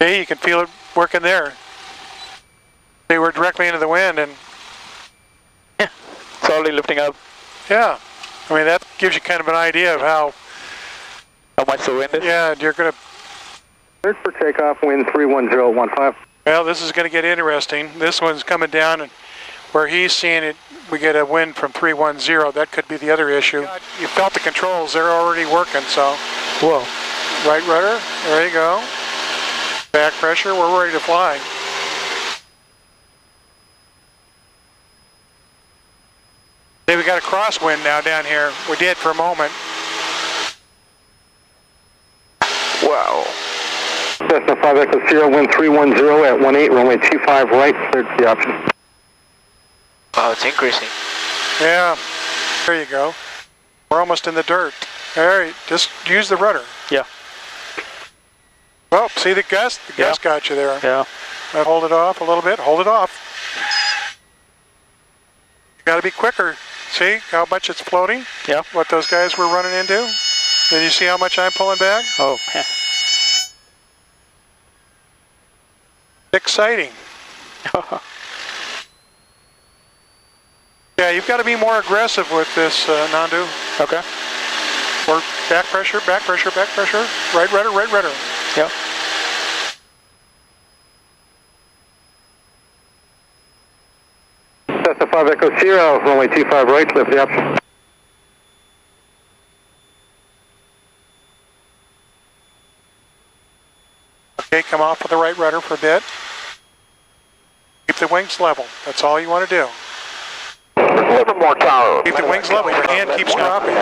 Hey, you can feel it working there. They were directly into the wind and... Yeah, it's already lifting up. Yeah, I mean that gives you kind of an idea of how much the wind is? Yeah, you're going to... Cleared for takeoff, wind 31015. Well, this is going to get interesting. This one's coming down, and where he's seeing it, we get a wind from 310. That could be the other issue. You felt the controls, they're already working, so... Whoa. Right rudder, there you go. Back pressure, we're ready to fly. Hey, we got a crosswind now down here. We did for a moment. Wow. Cessna 5 Echo Sierra, wind 310 at 18, runway 25 right, cleared for the option. Wow, it's increasing. Yeah, there you go. We're almost in the dirt. All right, just use the rudder. Yeah. Oh, see the gust? The gust got you there. Yeah. Now hold it off a little bit, hold it off. You gotta be quicker. See how much it's floating? Yeah. What those guys were running into? Did you see how much I'm pulling back? Oh, yeah. Exciting. Yeah, you've got to be more aggressive with this, Nandu. Okay. Or back pressure, back pressure, back pressure. Right rudder, right rudder. Yep. Cessna 5 Echo Sierra, runway 25 right, clear for the option. Okay, come off with the right rudder for a bit. Keep the wings level. That's all you want to do. A little bit more tower. Keep the wings level. Your hand keeps dropping.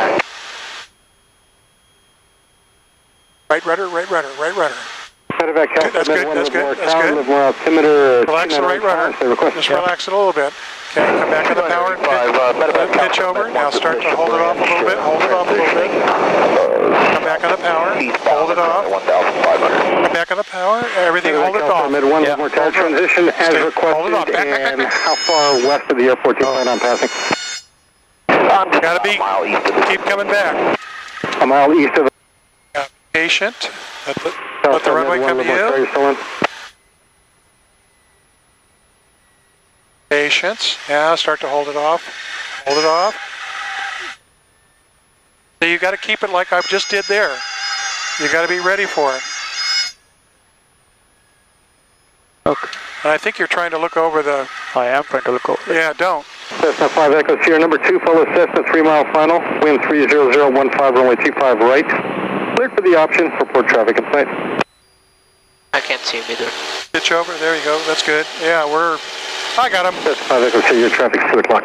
Right rudder, right rudder, right rudder. Okay, that's good, that's good, that's good. More altimeter. Relax the right rudder. Just relax it a little bit. Okay, come back to the power. Pitch over. Now start to hold it off a little bit. Hold it off a little bit. Come back on the power. Hold it off. Come back on the power. Everything, hold it off. Mid one, more tower transition as requested. Hold it off. Back, back, back, And back. how far west of the airport do you plan on passing? Gotta be. Keep coming back. A mile east of the... Patient. Let the runway come to you. Patience. Yeah, start to hold it off. Hold it off. So you got to keep it like I just did there. You got to be ready for it. Okay. And I think you're trying to look over the... I am trying to look over. Yeah, don't. Cessna 5 Echo Sierra, number 2, follow Cessna 3 mile final, wind 30015, runway 25 right. Cleared for the option for port traffic in sight. I can't see him either. Pitch over, there you go, that's good. Yeah, I got him. Cessna 5 Echo Sierra, your traffic's 2 o'clock.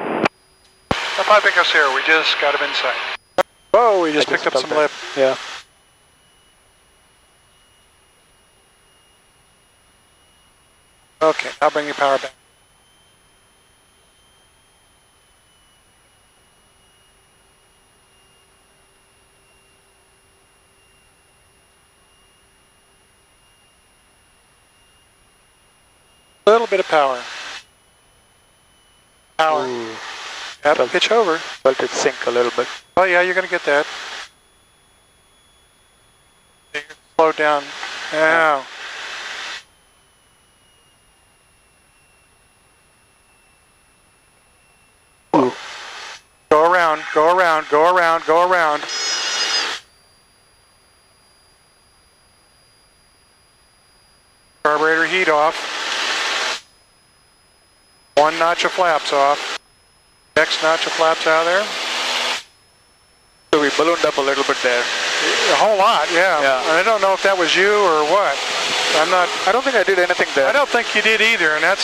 5 Echo Sierra, we just got him inside. Whoa, we just picked up some lift. Yeah. Okay, I'll bring your power back. A little bit of power. Power. Ooh. Yep, pitch over. Felt it sink a little bit. Oh yeah, you're going to get that. Slow down. Now. Ooh. Go around, go around, go around, go around. Carburetor heat off. One notch of flaps off. Next notch of flaps out of there. So we ballooned up a little bit there. A whole lot, yeah. And I don't know if that was you or what. I don't think I did anything there. I don't think you did either, and I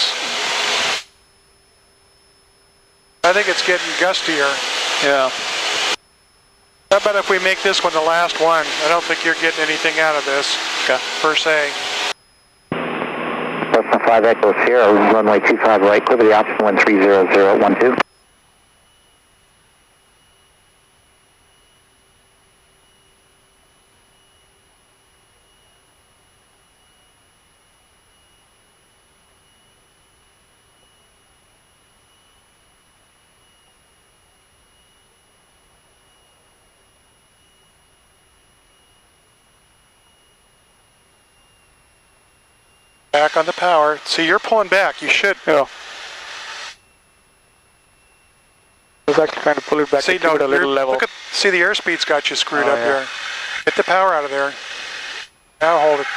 think it's getting gustier. Yeah. How about if we make this one the last one? I don't think you're getting anything out of this, per se. Cessna 5 Echo Sierra, runway 25 right, clear for the option, wind 30012. back on the power. See, you're pulling back. You should. Yeah. I was actually trying to pull it back to keep it a little level. Look at, see, the airspeed's got you screwed up yeah. here. Get the power out of there. Now hold it.